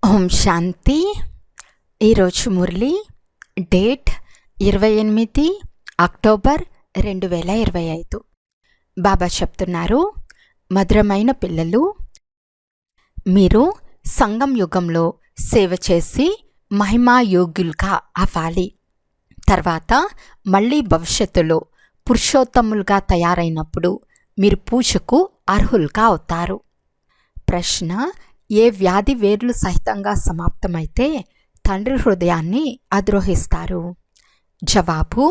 ఓం శాంతి. ఈరోజు Murali date 28 October 2025. బాబా చెప్తున్నారు, మధురమైన పిల్లలు, మీరు సంగం యుగంలో సేవ చేసి మహిమా యోగ్యులుగా అవ్వాలి. తర్వాత మళ్ళీ భవిష్యత్తులో పురుషోత్తములుగా తయారైనప్పుడు మీరు పూజకు అర్హులుగా అవుతారు. ప్రశ్న: ఏ వ్యాధి వేర్లు సహితంగా సమాప్తమైతే తండ్రి హృదయాన్ని అద్రోహిస్తారు? జవాబు: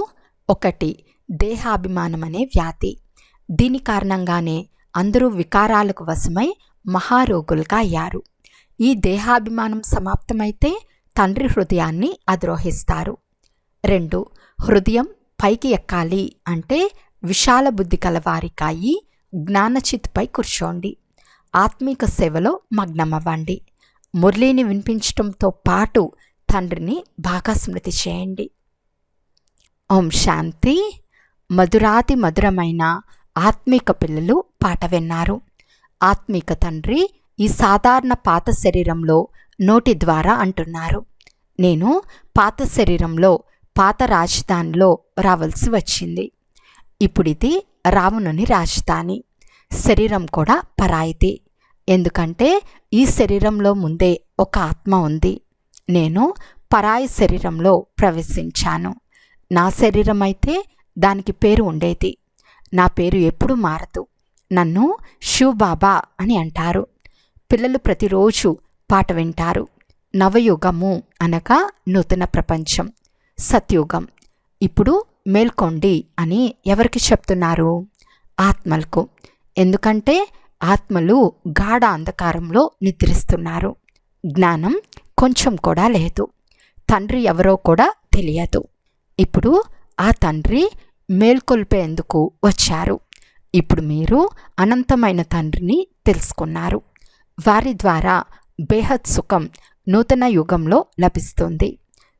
1. దేహాభిమానం అనే వ్యాధి. దీని కారణంగానే అందరూ వికారాలకు వశమై మహారోగులుగా అయ్యారు. ఈ దేహాభిమానం సమాప్తమైతే తండ్రి హృదయాన్ని అద్రోహిస్తారు. 2. హృదయం పైకి ఎక్కాలి అంటే విశాల బుద్ధి కలవారికాయి జ్ఞానచిత్పై కూర్చోండి. ఆత్మీక సేవలో మగ్నమవ్వండి. మురళిని వినిపించడంతో పాటు తండ్రిని బాగా స్మృతి చేయండి. ఓం శాంతి. మధురాతి మధురమైన ఆత్మీక పిల్లలు పాట విన్నారు. ఆత్మీక తండ్రి ఈ సాధారణ పాత శరీరంలో నోటి ద్వారా అంటున్నారు, నేను పాత శరీరంలో పాత రాజధానిలో రావాల్సి వచ్చింది. ఇప్పుడిది రావణుని రాజధాని. శరీరం కూడా పరాయిది. ఎందుకంటే ఈ శరీరంలో ముందే ఒక ఆత్మ ఉంది. నేను పరాయి శరీరంలో ప్రవేశించాను. నా శరీరం అయితే దానికి పేరు ఉండేది. నా పేరు ఎప్పుడు మారదు. నన్ను శివ్ బాబా అని అంటారు. పిల్లలు ప్రతిరోజు పాట వింటారు. నవయుగము అనగా నూతన ప్రపంచం, సత్యుగం. ఇప్పుడు మేల్కోండి అని ఎవరికి చెప్తున్నారు? ఆత్మలకు. ఎందుకంటే ఆత్మలు గాఢ అంధకారంలో నిద్రిస్తున్నారు. జ్ఞానం కొంచెం కూడా లేదు. తండ్రి ఎవరో కూడా తెలియదు. ఇప్పుడు ఆ తండ్రి మేల్కొల్పేందుకు వచ్చారు. ఇప్పుడు మీరు అనంతమైన తండ్రిని తెలుసుకున్నారు. వారి ద్వారా బేహద్ సుఖం నూతన యుగంలో లభిస్తుంది.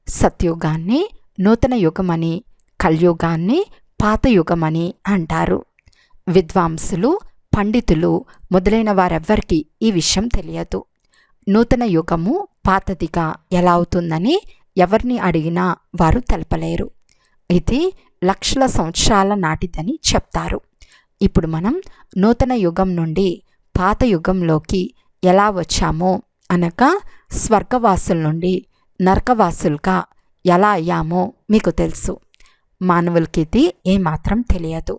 సత్యుగాన్ని నూతన యుగమని, కల్యుగాన్ని పాత యుగమని అంటారు. విద్వాంసులు, పండితులు మొదలైన వారెవ్వరికీ ఈ విషయం తెలియదు. నూతన యుగము పాతదిగా ఎలా అవుతుందని ఎవరిని అడిగినా వారు తెలపలేరు. ఇది లక్షల సంవత్సరాల నాటిదని చెప్తారు. ఇప్పుడు మనం నూతన యుగం నుండి పాత యుగంలోకి ఎలా వచ్చామో, అనగా స్వర్గవాసుల నుండి నరకవాసులుగా ఎలా అయ్యామో మీకు తెలుసు. మానవులకి ఇది ఏమాత్రం తెలియదు.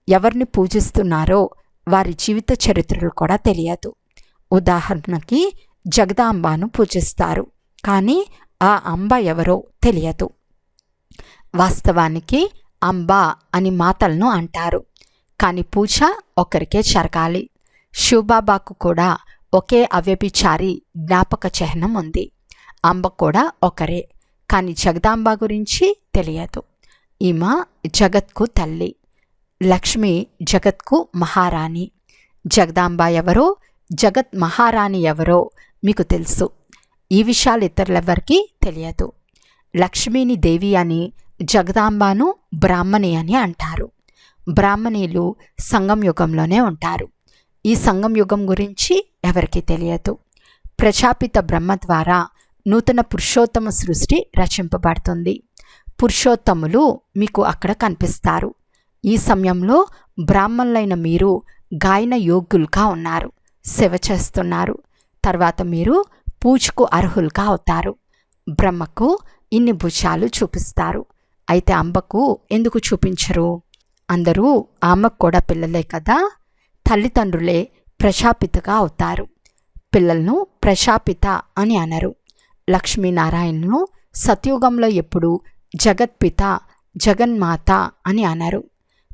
ఎవరిని పూజిస్తున్నారో వారి జీవిత చరిత్రలు కూడా తెలియదు. ఉదాహరణకి జగదాంబాను పూజిస్తారు, కానీ ఆ అంబ ఎవరో తెలియదు. వాస్తవానికి అంబా అని మాతలను అంటారు, కానీ పూజ ఒకరికే జరగాలి. శివబాబాకు కూడా ఒకే అవ్యభిచారి జ్ఞాపక చిహ్నం ఉంది. అంబ కూడా ఒకరే, కానీ జగదాంబ గురించి తెలియదు. ఈమె జగత్కు తల్లి. లక్ష్మి జగత్కు మహారాణి. జగదాంబ ఎవరో, జగత్ మహారాణి ఎవరో మీకు తెలుసు. ఈ విషయాలు ఇతరులెవ్వరికీ తెలియదు. లక్ష్మిని దేవి అని, జగదాంబాను బ్రాహ్మణి అని అంటారు. బ్రాహ్మణీలు సంగం యుగంలోనే ఉంటారు. ఈ సంగం యుగం గురించి ఎవరికీ తెలియదు. ప్రజాపిత బ్రహ్మ ద్వారా నూతన పురుషోత్తమ సృష్టి రచింపబడుతుంది. పురుషోత్తములు మీకు అక్కడ కనిపిస్తారు. ఈ సమయంలో బ్రాహ్మణులైన మీరు గాయన యోగ్యులుగా ఉన్నారు, సేవ చేస్తున్నారు. తర్వాత మీరు పూజకు అర్హులుగా అవుతారు. బ్రహ్మకు ఇన్ని భుజాలు చూపిస్తారు, అయితే అంబకు ఎందుకు చూపించరు? అందరూ ఆమెకు కూడా పిల్లలే కదా. తల్లిదండ్రులే ప్రజాపితగా అవుతారు. పిల్లలను ప్రజాపిత అని అనరు. లక్ష్మీనారాయణను సత్యుగంలో ఎప్పుడు జగత్పిత, జగన్మాత అని అనరు.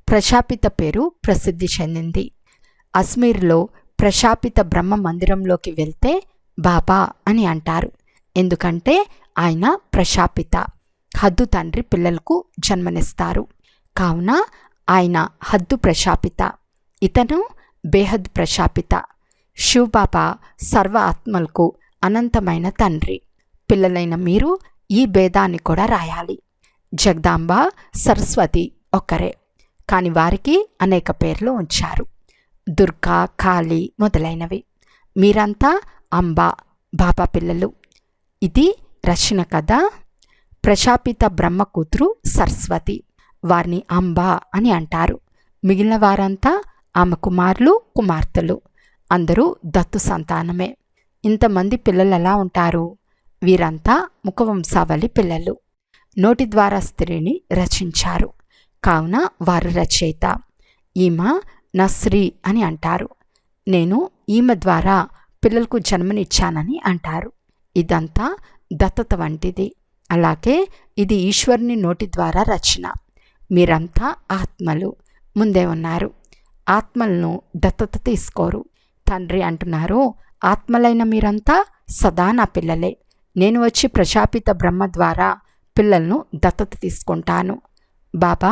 ప్రజాపిత పేరు ప్రసిద్ధి చెందింది. అజ్మీర్లో ప్రజాపిత బ్రహ్మ మందిరంలోకి వెళ్తే బాబా అని అంటారు. ఎందుకంటే ఆయన ప్రజాపిత, హద్దు తండ్రి పిల్లలకు జన్మనిస్తారు. కావున ఆయన హద్దు ప్రజాపిత, ఇతను బేహద్ ప్రజాపిత. శివబాబా సర్వ ఆత్మలకు అనంతమైన తండ్రి. పిల్లలైన మీరు ఈ భేదాన్ని కూడా రాయాలి. జగదాంబ, సరస్వతి ఒక్కరే, కానీ వారికి అనేక పేర్లు ఉంచారు. దుర్గా, కాళీ మొదలైనవి. మీరంతా అంబ, బాబా పిల్లలు, ఇది రచన కథ. ప్రజాపిత బ్రహ్మ కూతురు సరస్వతి, వారిని అంబ అని అంటారు. మిగిలిన వారంతా ఆమె కుమారులు కుమార్తెలు, అందరూ దత్తు సంతానమే. ఇంతమంది పిల్లలు ఎలా ఉంటారు? వీరంతా ముఖవంశావళి పిల్లలు. నోటి ద్వారా స్త్రీని రచించారు కావున వారు రచయిత. ఈమె నస్రీ అని అంటారు. నేను ఈమె ద్వారా పిల్లలకు జన్మనిచ్చానని అంటారు. ఇదంతా దత్తత వంటిది. అలాగే ఇది ఈశ్వరుని నోటి ద్వారా రచన. మీరంతా ఆత్మలు, ముందే ఉన్నారు. ఆత్మలను దత్తత తీసుకోరు. తండ్రి అంటున్నారు, ఆత్మలైన మీరంతా సదా నా పిల్లలే. నేను వచ్చి ప్రజాపిత బ్రహ్మ ద్వారా పిల్లలను దత్తత తీసుకుంటాను. బాబా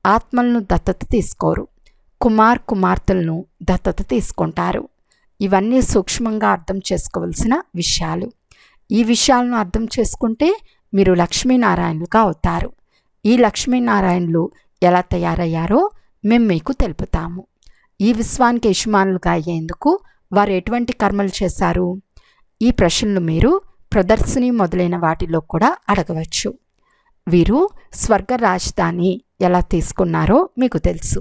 ఆత్మలను దత్తత తీసుకోరు, కుమార్తెలను దత్తత తీసుకుంటారు. ఇవన్నీ సూక్ష్మంగా అర్థం చేసుకోవలసిన విషయాలు. ఈ విషయాలను అర్థం చేసుకుంటే మీరు లక్ష్మీనారాయణులుగా అవుతారు. ఈ లక్ష్మీనారాయణులు ఎలా తయారయ్యారో మేము మీకు తెలుపుతాము. ఈ విశ్వానికి యజమానులుగా అయ్యేందుకు వారు ఎటువంటి కర్మలు చేశారు? ఈ ప్రశ్నలు మీరు ప్రదర్శిని మొదలైన వాటిలో కూడా అడగవచ్చు. వీరు స్వర్గ రాజధాని ఎలా తీసుకున్నారో మీకు తెలుసు.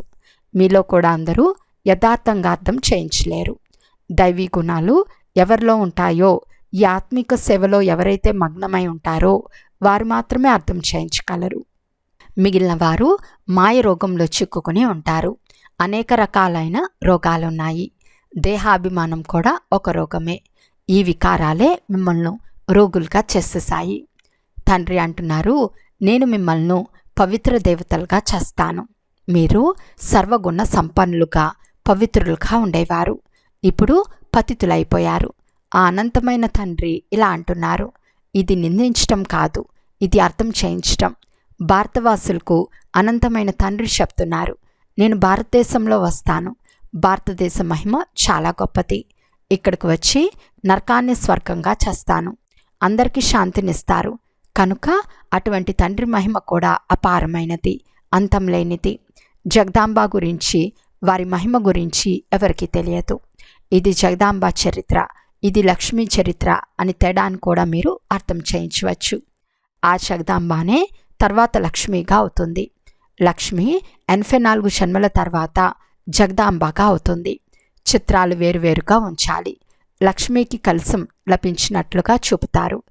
మీలో కూడా అందరూ యథార్థంగా అర్థం చేయించలేరు. దైవీ గుణాలు ఎవరిలో ఉంటాయో, ఈ ఆత్మిక సేవలో ఎవరైతే మగ్నమై ఉంటారో వారు మాత్రమే అర్థం చేయించగలరు. మిగిలిన వారు మాయ రోగంలో చిక్కుకుని ఉంటారు. అనేక రకాలైన రోగాలున్నాయి. దేహాభిమానం కూడా ఒక రోగమే. ఈ వికారాలే మిమ్మల్ని రోగులుగా చేసేసాయి. తండ్రి అంటున్నారు, నేను మిమ్మల్ని పవిత్ర దేవతలుగా చేస్తాను. మీరు సర్వగుణ సంపన్నులుగా పవిత్రులుగా ఉండేవారు. ఇప్పుడు పతితులైపోయారు. ఆ అనంతమైన తండ్రి ఇలా అంటున్నారు, ఇది నిందించటం కాదు, ఇది అర్థం చేయించటం. భారతవాసులకు అనంతమైన తండ్రి చెప్తున్నారు, నేను భారతదేశంలో వస్తాను. భారతదేశ మహిమ చాలా గొప్పది. ఇక్కడికి వచ్చి నరకాన్ని స్వర్గంగా చేస్తాను. అందరికీ శాంతినిస్తారు. కనుక అటువంటి తండ్రి మహిమ కూడా అపారమైనది, అంతం లేనిది. జగదాంబ గురించి, వారి మహిమ గురించి ఎవరికీ తెలియదు. ఇది జగదాంబ చరిత్ర, ఇది లక్ష్మీ చరిత్ర అని తేడాను కూడా మీరు అర్థం చేయించవచ్చు. ఆ జగదాంబానే తర్వాత లక్ష్మిగా అవుతుంది. లక్ష్మి 84 జన్మల తర్వాత జగదాంబగా అవుతుంది. చిత్రాలు వేరువేరుగా ఉంచాలి. లక్ష్మికి కలసం లభించినట్లుగా చూపుతారు.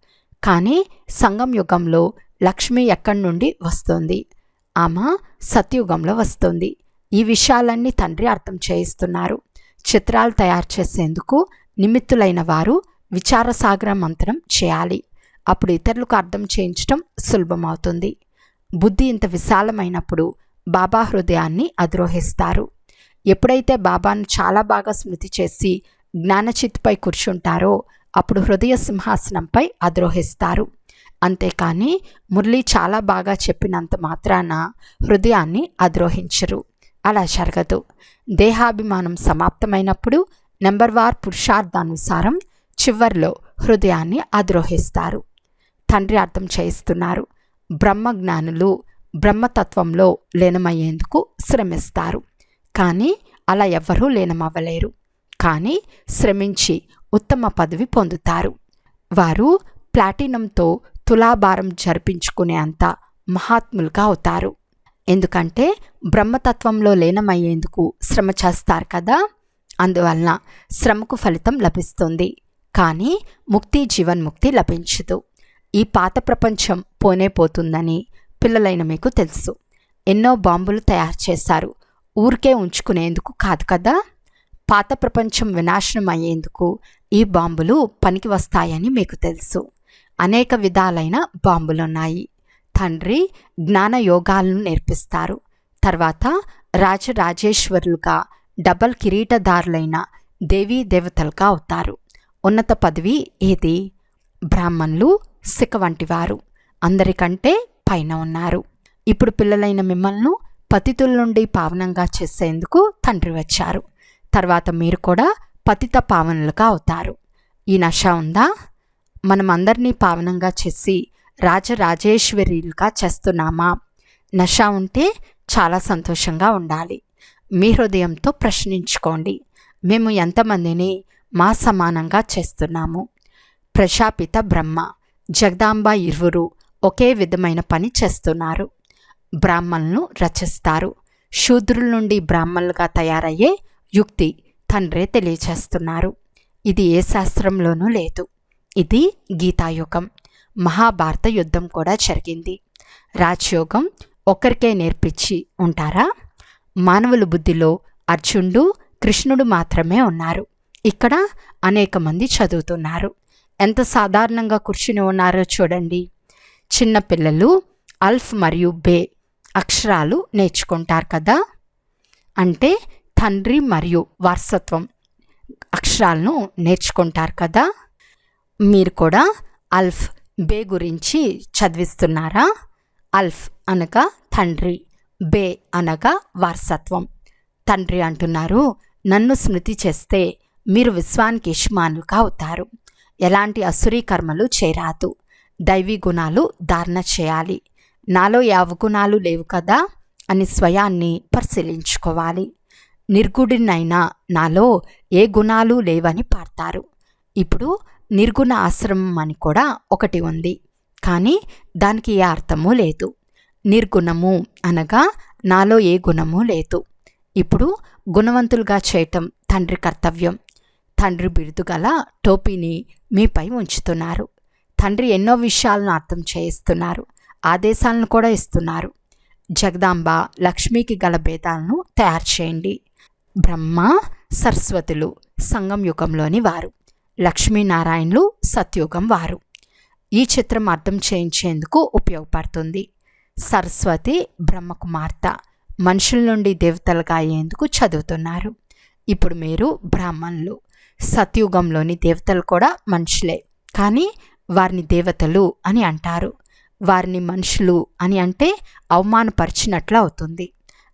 కానీ సంగం యుగంలో లక్ష్మి ఎక్కడి నుండి వస్తుంది? ఆమె సత్యుగంలో వస్తుంది. ఈ విషయాలన్నీ తండ్రి అర్థం చేయిస్తున్నారు. చిత్రాలు తయారు చేసేందుకు నిమిత్తులైన వారు విచారసాగర మంత్రం చేయాలి. అప్పుడు ఇతరులకు అర్థం చేయించడం సులభమవుతుంది. బుద్ధి ఇంత విశాలమైనప్పుడు బాబా హృదయాన్ని అధిరోహిస్తారు. ఎప్పుడైతే బాబాను చాలా బాగా స్మృతి చేసి జ్ఞానచిత్తుపై కూర్చుంటారో అప్పుడు హృదయ సింహాసనంపై అధిరోహిస్తారు. అంతేకాని మురళి చాలా బాగా చెప్పినంత మాత్రాన హృదయాన్ని అధిరోహించరు. అలా జరగదు. దేహాభిమానం సమాప్తమైనప్పుడు నెంబర్వార్ పురుషార్థానుసారం చివర్లో హృదయాన్ని అధిరోహిస్తారు. తండ్రి అర్థం చేయిస్తున్నారు, బ్రహ్మజ్ఞానులు బ్రహ్మతత్వంలో లీనమయ్యేందుకు శ్రమిస్తారు. కానీ అలా ఎవ్వరూ లీనమవ్వలేరు. కానీ శ్రమించి ఉత్తమ పదవి పొందుతారు. వారు ప్లాటినంతో తులాభారం జరిపించుకునే అంత మహాత్ములుగా అవుతారు. ఎందుకంటే బ్రహ్మతత్వంలో లీనమయ్యేందుకు శ్రమ చేస్తారు కదా. అందువలన శ్రమకు ఫలితం లభిస్తుంది. కానీ ముక్తి, జీవన్ముక్తి లభించదు. ఈ పాత ప్రపంచం పోనే పోతుందని పిల్లలైన మీకు తెలుసు. ఎన్నో బాంబులు తయారు చేశారు, ఊరికే ఉంచుకునేందుకు కాదు కదా. పాత ప్రపంచం వినాశనం అయ్యేందుకు ఈ బాంబులు పనికి వస్తాయని మీకు తెలుసు. అనేక విధాలైన బాంబులున్నాయి. తండ్రి జ్ఞాన యోగాలను నేర్పిస్తారు. తర్వాత రాజరాజేశ్వరులుగా డబల్ కిరీటదారులైన దేవీ దేవతలుగా అవుతారు. ఉన్నత పదవి ఏది? బ్రాహ్మణులు, సిక వంటివారు అందరికంటే పైన ఉన్నారు. ఇప్పుడు పిల్లలైన మిమ్మల్ని పతితుల నుండి పావనంగా చేసేందుకు తండ్రి వచ్చారు. తర్వాత మీరు కూడా పతిత పావనులుగా అవుతారు. ఈ నష ఉందా? మనం అందరినీ పావనంగా చేసి రాజరాజేశ్వరీలుగా చేస్తున్నామా? నష ఉంటే చాలా సంతోషంగా ఉండాలి. మీ హృదయంతో ప్రశ్నించుకోండి, మేము ఎంతమందిని మా సమానంగా చేస్తున్నాము? ప్రజాపిత బ్రహ్మ, జగదాంబ ఇరువురు ఒకే విధమైన పని చేస్తున్నారు. బ్రాహ్మణులను రచిస్తారు. శూద్రుల నుండి బ్రాహ్మణులుగా తయారయ్యే యుక్తి తండ్రే తెలియచేస్తున్నారు. ఇది ఏ శాస్త్రంలోనూ లేదు. ఇది గీతాయుగం. మహాభారత యుద్ధం కూడా జరిగింది. రాజయోగం ఒక్కరికే నేర్పించి ఉంటారా? మానవుల బుద్ధిలో అర్జునుడు, కృష్ణుడు మాత్రమే ఉన్నారు. ఇక్కడ అనేక మంది చదువుతున్నారు. ఎంత సాధారణంగా కూర్చుని ఉన్నారో చూడండి. చిన్నపిల్లలు అల్ఫ్ మరియు బే అక్షరాలు నేర్చుకుంటారు కదా. అంటే తండ్రి మరియు వారసత్వం అక్షరాలను నేర్చుకుంటారు కదా. మీరు కూడా అల్ఫ్ బే గురించి చదివిస్తున్నారా? అల్ఫ్ అనగా తండ్రి, బే అనగా వారసత్వం. తండ్రి అంటున్నారు, నన్ను స్మృతి చేస్తే మీరు విశ్వానికి యజమానులుగా అవుతారు. ఎలాంటి అసురీ కర్మలు చేయరాదు. దైవీ గుణాలు ధారణ చేయాలి. నాలో ఏ అవగుణాలు లేవు కదా అని స్వయాన్ని పరిశీలించుకోవాలి. నిర్గుణుడినైనా నాలో ఏ గుణాలు లేవని పాడతారు. ఇప్పుడు నిర్గుణ ఆశ్రమం అని కూడా ఒకటి ఉంది, కానీ దానికి ఏ అర్థమూ లేదు. నిర్గుణము అనగా నాలో ఏ గుణము లేదు. ఇప్పుడు గుణవంతులుగా చేయటం తండ్రి కర్తవ్యం. తండ్రి బిరుదు గల టోపీని మీపై ఉంచుతున్నారు. తండ్రి ఎన్నో విషయాలను అర్థం చేయిస్తున్నారు, ఆదేశాలను కూడా ఇస్తున్నారు. జగదాంబ లక్ష్మికి గల భేదాలను తయారు చేయండి. బ్రహ్మ సరస్వతులు సంగం యుగంలోని వారు, లక్ష్మీనారాయణులు సత్యుగం వారు. ఈ చిత్రం అర్థం చేయించేందుకు ఉపయోగపడుతుంది. సరస్వతి బ్రహ్మకుమార్త మనుషుల నుండి దేవతలుగా అయ్యేందుకు చదువుతున్నారు. ఇప్పుడు మీరు బ్రాహ్మణులు. సత్యుగంలోని దేవతలు కూడా మనుషులే, కానీ వారిని దేవతలు అని అంటారు. వారిని మనుషులు అని అంటే అవమానపరిచినట్లు అవుతుంది.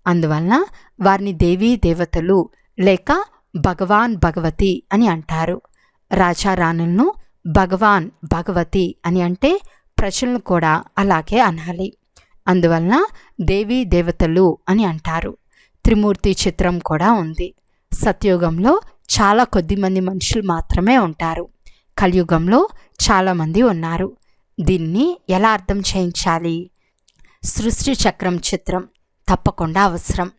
అందువలన వారిని దేవీ దేవతలు లేక భగవాన్ భగవతి అని అంటారు. రాజారాణులను భగవాన్ భగవతి అని అంటే ప్రజలను కూడా అలాగే అనాలి. అందువలన దేవీ దేవతలు అని అంటారు. త్రిమూర్తి చిత్రం కూడా ఉంది. సత్యుగంలో చాలా కొద్దిమంది మనుషులు మాత్రమే ఉంటారు. కలియుగంలో చాలామంది ఉన్నారు. దీన్ని ఎలా అర్థం చేయించాలి? సృష్టి చక్రం చిత్రం తప్పకుండా అవసరం.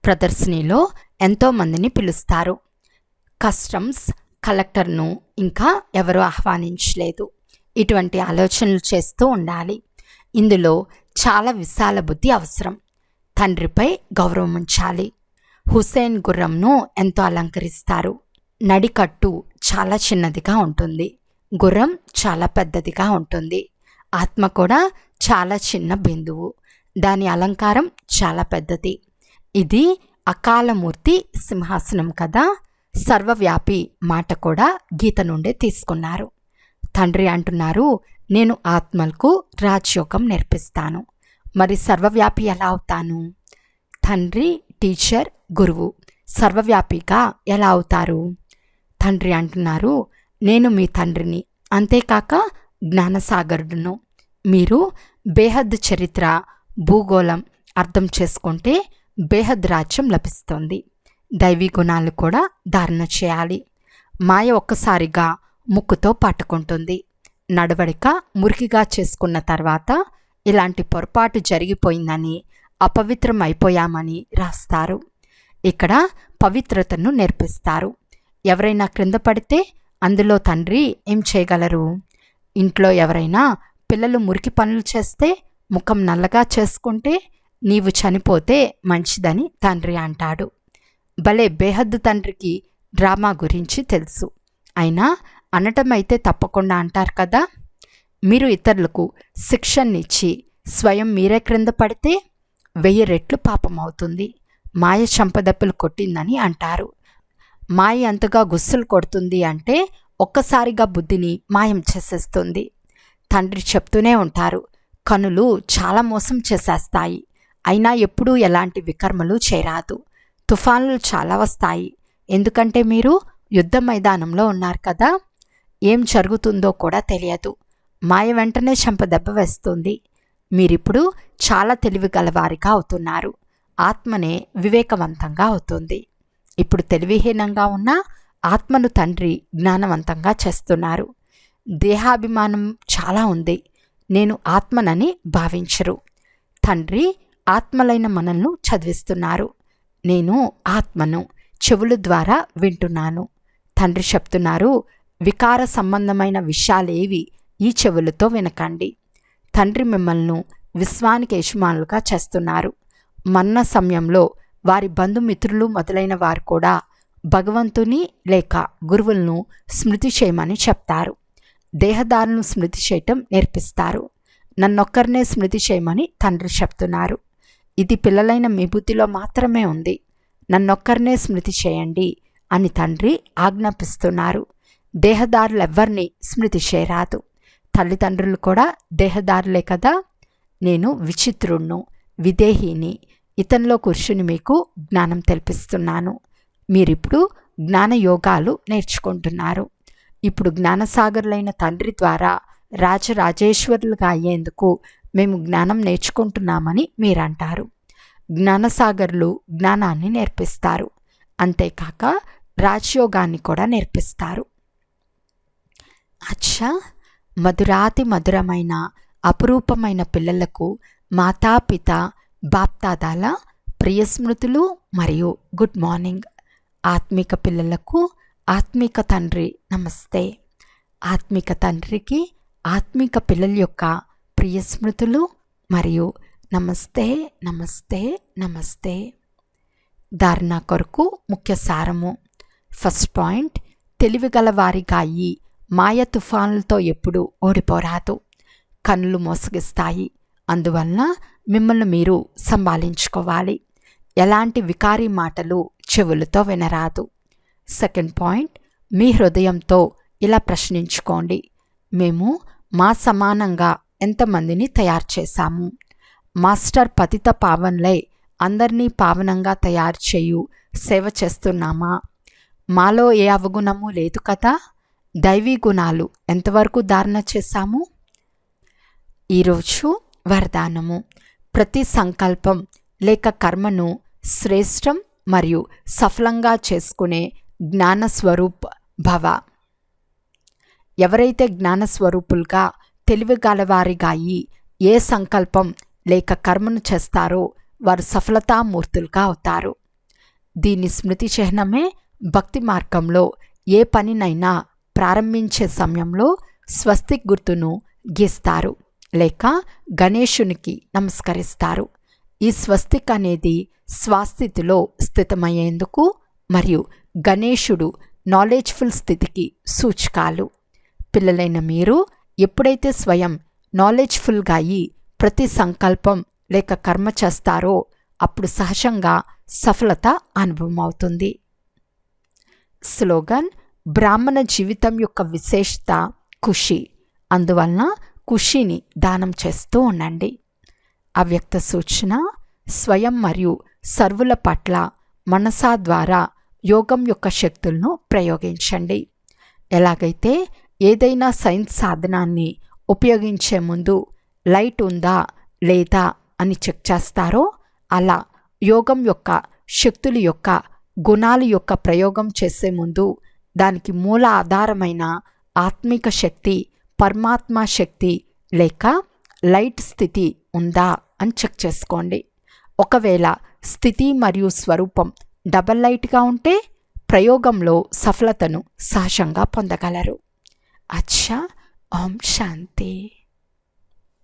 ప్రదర్శనలో ఎంతోమందిని పిలుస్తారు. కస్టమ్స్ కలెక్టర్ను ఇంకా ఎవరూ ఆహ్వానించలేదు. ఇటువంటి ఆలోచనలు చేస్తూ ఉండాలి. ఇందులో చాలా విశాల బుద్ధి అవసరం. తండ్రిపై గౌరవం ఉంచాలి. హుసేన్ గుర్రంను ఎంతో అలంకరిస్తారు. నడికట్టు చాలా చిన్నదిగా ఉంటుంది, గుర్రం చాలా పెద్దదిగా ఉంటుంది. ఆత్మ కూడా చాలా చిన్న బిందువు, దాని అలంకారం చాలా పెద్దది. ఇది అకాలమూర్తి సింహాసనం కదా. సర్వవ్యాపి మాట కూడా గీత నుండే తీసుకున్నారు. తండ్రి అంటున్నారు, నేను ఆత్మలకు రాజయోగం నేర్పిస్తాను. మరి సర్వవ్యాపి ఎలా అవుతాను? తండ్రి టీచర్ గురువు, సర్వవ్యాపిగా ఎలా అవుతారు? తండ్రి అంటున్నారు, నేను మీ తండ్రిని, అంతేకాక జ్ఞానసాగరుడును. మీరు బేహద్ చరిత్ర భూగోళం అర్థం చేసుకుంటే బేహద్ రాజ్యం లభిస్తుంది. దైవీ గుణాలు కూడా ధారణ చేయాలి. మాయ ఒక్కసారిగా ముక్కుతో పట్టుకుంటుంది. నడవడిక మురికిగా చేసుకున్న తర్వాత ఇలాంటి పొరపాటు జరిగిపోయిందని, అపవిత్రం అయిపోయామని రాస్తారు. ఇక్కడ పవిత్రతను నేర్పిస్తారు. ఎవరైనా క్రింద పడితే అందులో తండ్రి ఏం చేయగలరు? ఇంట్లో ఎవరైనా పిల్లలు మురికి పనులు చేస్తే, ముఖం నల్లగా చేసుకుంటే నీవు చనిపోతే మంచిదని తండ్రి అంటాడు. భలే బేహద్దు తండ్రికి డ్రామా గురించి తెలుసు. అయినా అనటమైతే తప్పకుండా అంటారు కదా. మీరు ఇతరులకు శిక్షనిచ్చి స్వయం మీరే క్రింద పడితే 1000 రెట్లు పాపమవుతుంది. మాయ చంపదెబ్బలు కొట్టిందని అంటారు. మాయ అంతగా గుస్సులు కొడుతుంది అంటే ఒక్కసారిగా బుద్ధిని మాయం చేసేస్తుంది. తండ్రి చెప్తూనే ఉంటారు, కనులు చాలా మోసం చేసేస్తాయి, అయినా ఎప్పుడూ ఎలాంటి వికర్మలు చేయరాదు. తుఫాన్లు చాలా వస్తాయి, ఎందుకంటే మీరు యుద్ధ మైదానంలో ఉన్నారు కదా. ఏం జరుగుతుందో కూడా తెలియదు. మాయ వెంటనే చంపదెబ్బ వేస్తుంది. మీరిప్పుడు చాలా తెలివిగలవారిగా అవుతున్నారు. ఆత్మనే వివేకవంతంగా అవుతుంది. ఇప్పుడు తెలివిహీనంగా ఉన్న ఆత్మను తండ్రి జ్ఞానవంతంగా చేస్తున్నారు. దేహాభిమానం చాలా ఉంది. నేను ఆత్మనని భావించరు. తండ్రి ఆత్మలైన మనల్ని చదివిస్తున్నారు. నేను ఆత్మను చెవుల ద్వారా వింటున్నాను. తండ్రి చెప్తున్నారు, వికార సంబంధమైన విషయాలేవి ఈ చెవులతో వినకండి. తండ్రి మిమ్మల్ని విశ్వానికి యజమానులుగా చేస్తున్నారు. మరణ సమయంలో వారి బంధుమిత్రులు మొదలైన వారు కూడా భగవంతుని లేక గురువులను స్మృతి చేయమని చెప్తారు. దేహదారులను స్మృతి చేయటం నేర్పిస్తారు. నన్నొక్కరినే స్మృతి చేయమని తండ్రి చెప్తున్నారు. ఇది పిల్లలైన మీ బుద్ధిలో మాత్రమే ఉంది. నన్నొక్కరినే స్మృతి చేయండి అని తండ్రి ఆజ్ఞాపిస్తున్నారు. దేహదారులెవ్వరిని స్మృతి చేయరాదు. తల్లిదండ్రులు కూడా దేహదారులే కదా. నేను విచిత్రుణ్ణు, విదేహిని. ఇతనిలో కూర్చుని మీకు జ్ఞానం తెలిపిస్తున్నాను. మీరిప్పుడు జ్ఞానయోగాలు నేర్చుకుంటున్నారు. ఇప్పుడు జ్ఞానసాగరులైన తండ్రి ద్వారా రాజరాజేశ్వరులుగా అయ్యేందుకు మేము జ్ఞానం నేర్చుకుంటున్నామని మీరంటారు. జ్ఞానసాగరులు జ్ఞానాన్ని నేర్పిస్తారు. అంతేకాక రాజయోగాన్ని కూడా నేర్పిస్తారు. అచ్చా, మధురాతి మధురమైన అపురూపమైన పిల్లలకు మాతాపిత బాప్దాదాల ప్రియస్మృతులు మరియు గుడ్ మార్నింగ్. ఆత్మిక పిల్లలకు ఆత్మిక తండ్రి నమస్తే. ఆత్మిక తండ్రికి ఆత్మిక పిల్లల యొక్క ప్రియస్మృతులు మరియు నమస్తే నమస్తే నమస్తే. ధారణ కొరకు ముఖ్య సారము. ఫస్ట్ పాయింట్, తెలివిగల వారిగా అయ్యి మాయ తుఫానులతో ఎప్పుడూ ఓడిపోరాదు. కన్నులు మోసగిస్తాయి. అందువలన మిమ్మల్ని మీరు సంభాళించుకోవాలి. ఎలాంటి వికారీ మాటలు చెవులతో వినరాదు. సెకండ్ పాయింట్, మీ హృదయంతో ఇలా ప్రశ్నించుకోండి, మేము మా సమానంగా ఎంతమందిని తయారు చేశాము? మాస్టర్ పతిత పావన్లై అందరినీ పావనంగా తయారు చేయు సేవ చేస్తున్నామా? మాలో ఏ అవగుణము లేదు కదా. దైవీ గుణాలు ఎంతవరకు ధారణ చేశాము? ఈరోజు వరదానము. ప్రతి సంకల్పం లేక కర్మను శ్రేష్టం మరియు సఫలంగా చేసుకునే జ్ఞానస్వరూప్ భవ. ఎవరైతే జ్ఞానస్వరూపులుగా తెలివిగలవారిగా అయ్యి ఏ సంకల్పం లేక కర్మను చేస్తారో వారు సఫలతామూర్తులుగా అవుతారు. దీని స్మృతి చిహ్నమే భక్తి మార్గంలో ఏ పనినైనా ప్రారంభించే సమయంలో స్వస్తిక్ గుర్తును గీస్తారు లేక గణేశునికి నమస్కరిస్తారు. ఈ స్వస్తిక్ అనేది స్వాస్థితిలో స్థితమయ్యేందుకు మరియు గణేశుడు నాలెడ్జ్ఫుల్ స్థితికి సూచకాలు. పిల్లలైన మీరు ఎప్పుడైతే స్వయం నాలెడ్జ్ఫుల్గా అయ్యి ప్రతి సంకల్పం లేక కర్మ చేస్తారో అప్పుడు సహజంగా సఫలత అనుభవం అవుతుంది. స్లోగన్: బ్రాహ్మణ జీవితం యొక్క విశేషత ఖుషి. అందువలన ఖుషిని దానం చేస్తూ ఉండండి. అవ్యక్త సూచన: స్వయం మరియు సర్వుల పట్ల మనసా ద్వారా యోగం యొక్క శక్తులను ప్రయోగించండి. ఎలాగైతే ఏదైనా సైన్స్ సాధనాన్ని ఉపయోగించే ముందు లైట్ ఉందా లేదా అని చెక్ చేస్తారో అలా యోగం యొక్క శక్తుల యొక్క గుణాల యొక్క ప్రయోగం చేసే ముందు దానికి మూల ఆధారమైన ఆత్మిక శక్తి, పరమాత్మ శక్తి లేక లైట్ స్థితి ఉందా అని చెక్ చేసుకోండి. ఒకవేళ స్థితి మరియు స్వరూపం డబల్ లైట్గా ఉంటే ప్రయోగంలో సఫలతను సహజంగా పొందగలరు. అచ్చా, ఓం శాంతి.